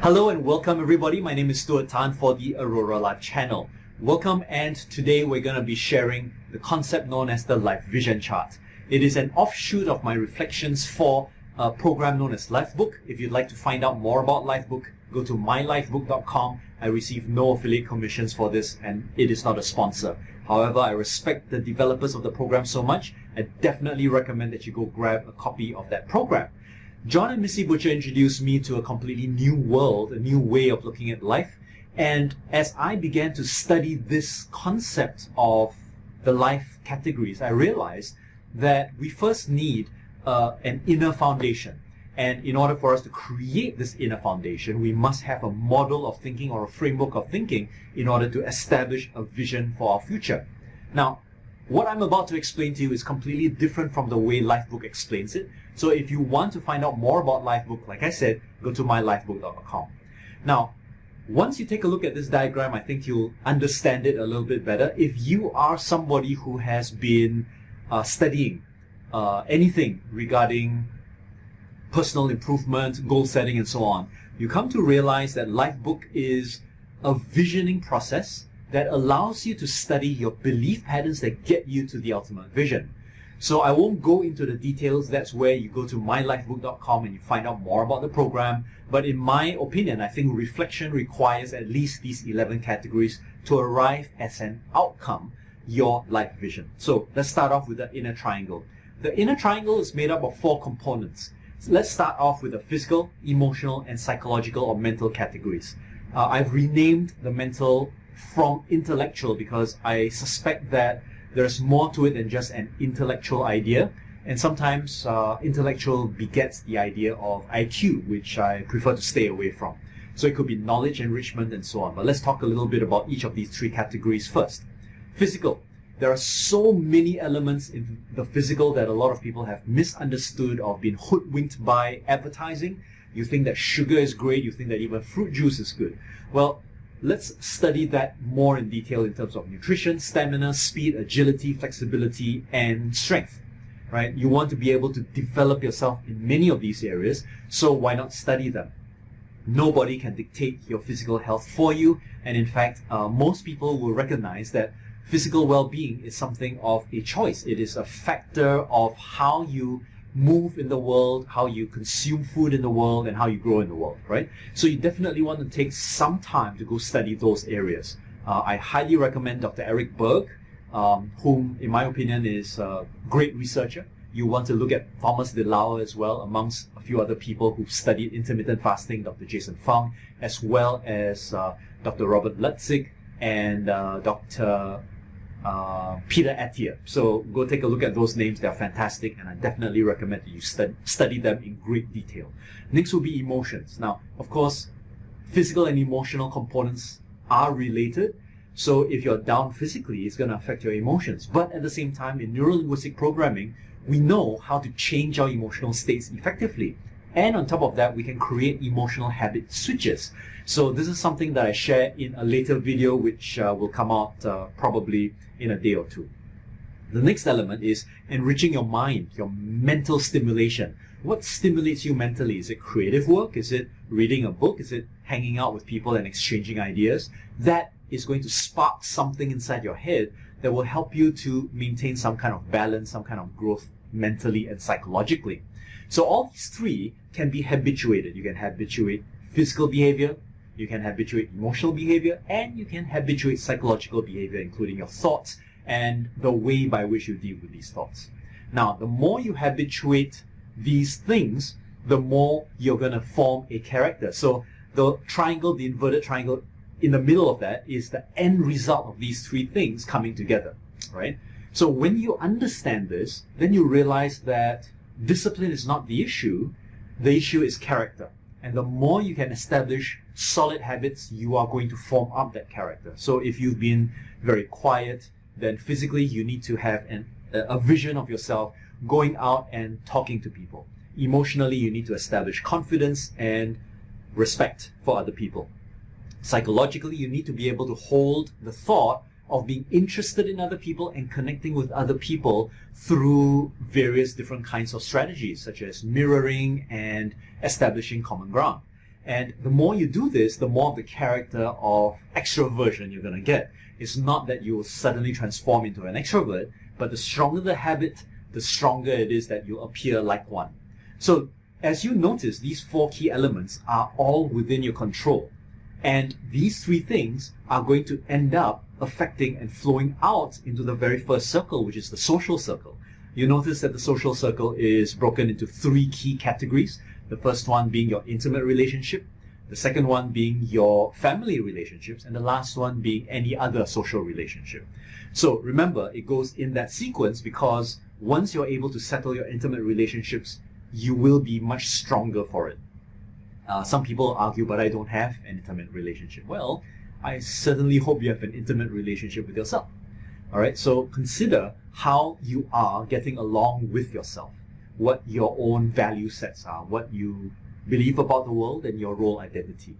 Hello and welcome everybody. My name is Stuart Tan for the Aurora Life channel. Welcome, and today we're going to be sharing the concept known as the Life Vision chart. It is an offshoot of my reflections for a program known as Lifebook. If you'd like to find out more about Lifebook, go to mylifebook.com. I receive no affiliate commissions for this and it is not a sponsor. However, I respect the developers of the program so much, I definitely recommend that you go grab a copy of that program. John and Missy Butcher introduced me to a completely new world, a new way of looking at life. And as I began to study this concept of the life categories, I realized that we first need an inner foundation. And in order for us to create this inner foundation, we must have a model of thinking or a framework of thinking in order to establish a vision for our future. Now, what I'm about to explain to you is completely different from the way Lifebook explains it. So if you want to find out more about Lifebook, like I said, go to mylifebook.com. Now, once you take a look at this diagram, I think you'll understand it a little bit better. If you are somebody who has been studying anything regarding personal improvement, goal setting, and so on, you come to realize that Lifebook is a visioning process that allows you to study your belief patterns that get you to the ultimate vision. So I won't go into the details. That's where you go to mylifebook.com and you find out more about the program. But in my opinion, I think reflection requires at least these 11 categories to arrive as an outcome, your life vision. So let's start off with the inner triangle. The inner triangle is made up of 4 components. So let's start off with the physical, emotional, and psychological or mental categories. I've renamed the mental from intellectual because I suspect that there's more to it than just an intellectual idea, and sometimes intellectual begets the idea of IQ, which I prefer to stay away from. So it could be knowledge enrichment and so on. But let's talk a little bit about each of these 3 categories first. Physical. There are so many elements in the physical that a lot of people have misunderstood or been hoodwinked by advertising. You think that sugar is great, you think that even fruit juice is good. Well, let's study that more in detail in terms of nutrition, stamina, speed, agility, flexibility, and strength. Right? You want to be able to develop yourself in many of these areas, so why not study them? Nobody can dictate your physical health for you, and in fact, most people will recognize that physical well-being is something of a choice. It is a factor of how you move in the world, how you consume food in the world, and how you grow in the world, right? So you definitely want to take some time to go study those areas. I highly recommend Dr. Eric Berg, whom in my opinion is a great researcher. You want to look at Thomas DeLauer as well, amongst a few other people who've studied intermittent fasting, Dr. Jason Fung, as well as Dr. Robert Lutzig and Dr. Peter Attia. So go take a look at those names. They're fantastic, and I definitely recommend that you study them in great detail. Next will be emotions. Now, of course, physical and emotional components are related. So if you're down physically, it's going to affect your emotions. But at the same time, in neuro-linguistic programming, we know how to change our emotional states effectively. And on top of that, we can create emotional habit switches. So this is something that I share in a later video, which will come out probably in a day or 2. The next element is enriching your mind, your mental stimulation. What stimulates you mentally? Is it creative work? Is it reading a book? Is it hanging out with people and exchanging ideas? That is going to spark something inside your head that will help you to maintain some kind of balance, some kind of growth mentally and psychologically. So all these 3 can be habituated. You can habituate physical behavior, you can habituate emotional behavior, and you can habituate psychological behavior, including your thoughts and the way by which you deal with these thoughts. Now, the more you habituate these things, the more you're going to form a character. So the triangle, the inverted triangle in the middle of that is the end result of these 3 things coming together, right? So when you understand this, then you realize that discipline is not the issue is character. And the more you can establish solid habits, you are going to form up that character. So if you've been very quiet, then physically you need to have a vision of yourself going out and talking to people. Emotionally, you need to establish confidence and respect for other people. Psychologically, you need to be able to hold the thought of being interested in other people and connecting with other people through various different kinds of strategies, such as mirroring and establishing common ground. And the more you do this, the more of the character of extroversion you're going to get. It's not that you will suddenly transform into an extrovert, but the stronger the habit, the stronger it is that you'll appear like one. So as you notice, these 4 key elements are all within your control. And these 3 things are going to end up affecting and flowing out into the very first circle, which is the social circle. You notice that the social circle is broken into 3 key categories. The first one being your intimate relationship, the second one being your family relationships, and the last one being any other social relationship. So remember, it goes in that sequence because once you're able to settle your intimate relationships, you will be much stronger for it. Some people argue, but I don't have an intimate relationship. Well, I certainly hope you have an intimate relationship with yourself. All right, so consider how you are getting along with yourself, what your own value sets are, what you believe about the world, and your role identity.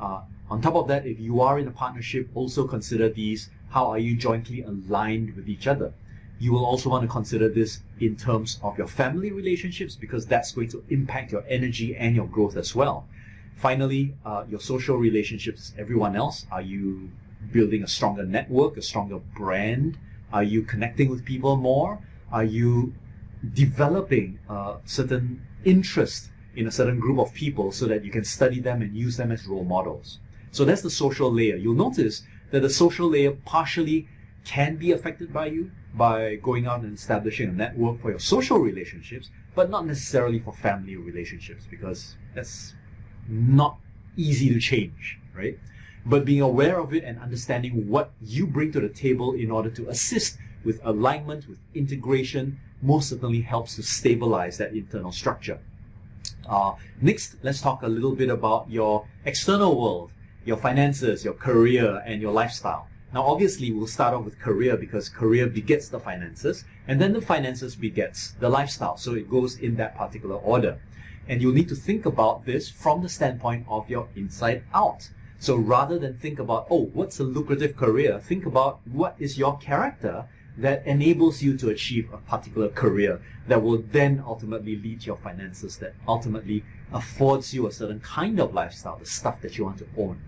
On top of that, if you are in a partnership, also consider these. How are you jointly aligned with each other? You will also want to consider this in terms of your family relationships, because that's going to impact your energy and your growth as well. Finally, your social relationships, everyone else. Are you building a stronger network, a stronger brand? Are you connecting with people more? Are you developing a certain interest in a certain group of people so that you can study them and use them as role models? So that's the social layer. You'll notice that the social layer partially can be affected by you by going out and establishing a network for your social relationships, but not necessarily for family relationships, because that's not easy to change, right? But being aware of it and understanding what you bring to the table in order to assist with alignment, with integration, most certainly helps to stabilize that internal structure. Next, let's talk a little bit about your external world, your finances, your career, and your lifestyle. Now, obviously, we'll start off with career because career begets the finances, and then the finances begets the lifestyle. So it goes in that particular order. And you'll need to think about this from the standpoint of your inside out. So rather than think about, oh, what's a lucrative career? Think about what is your character that enables you to achieve a particular career that will then ultimately lead to your finances, that ultimately affords you a certain kind of lifestyle, the stuff that you want to own.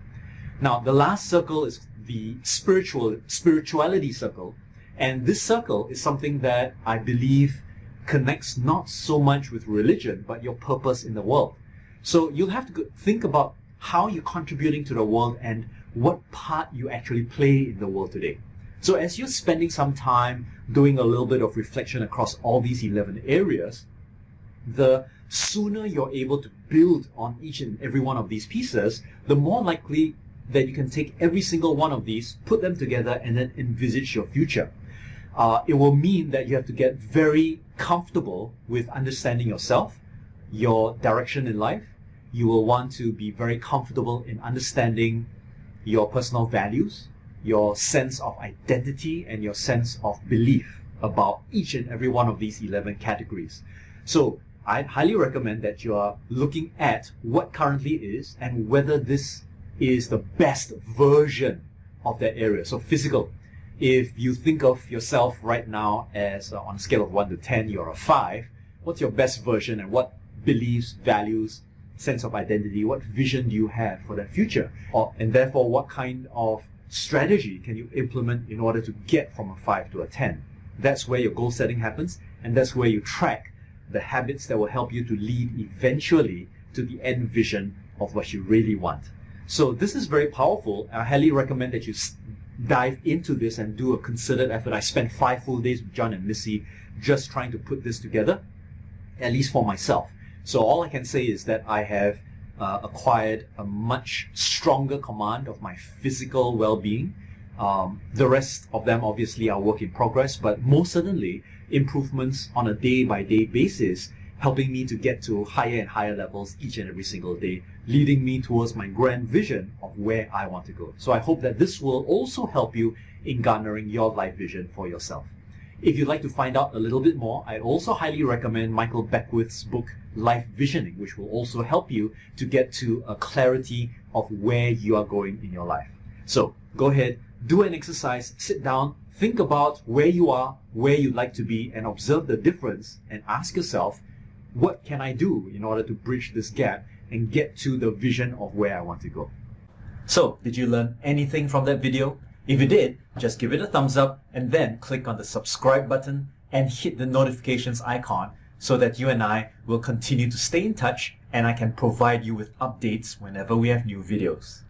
Now, the last circle is the spirituality circle, and this circle is something that I believe connects not so much with religion, but your purpose in the world. So you'll have to think about how you're contributing to the world and what part you actually play in the world today. So as you're spending some time doing a little bit of reflection across all these 11 areas, the sooner you're able to build on each and every one of these pieces, the more likely that you can take every single one of these, put them together, and then envisage your future. It will mean that you have to get very comfortable with understanding yourself, your direction in life. You will want to be very comfortable in understanding your personal values, your sense of identity, and your sense of belief about each and every one of these 11 categories. So I highly recommend that you are looking at what currently is and whether this is the best version of that area. So physical. If you think of yourself right now as on a scale of 1 to 10, you're a 5, what's your best version, and what beliefs, values, sense of identity, what vision do you have for that future? And therefore, what kind of strategy can you implement in order to get from a 5 to a 10? That's where your goal setting happens, and that's where you track the habits that will help you to lead eventually to the end vision of what you really want. So this is very powerful. I highly recommend that you dive into this and do a considered effort. I spent 5 full days with John and Missy just trying to put this together, at least for myself. So all I can say is that I have acquired a much stronger command of my physical well-being. The rest of them obviously are work in progress, but most certainly improvements on a day-by-day basis, helping me to get to higher and higher levels each and every single day, leading me towards my grand vision of where I want to go. So I hope that this will also help you in garnering your life vision for yourself. If you'd like to find out a little bit more, I also highly recommend Michael Beckwith's book, Life Visioning, which will also help you to get to a clarity of where you are going in your life. So go ahead, do an exercise, sit down, think about where you are, where you'd like to be, and observe the difference, and ask yourself, what can I do in order to bridge this gap and get to the vision of where I want to go. So, did you learn anything from that video? If you did, just give it a thumbs up and then click on the subscribe button and hit the notifications icon so that you and I will continue to stay in touch and I can provide you with updates whenever we have new videos.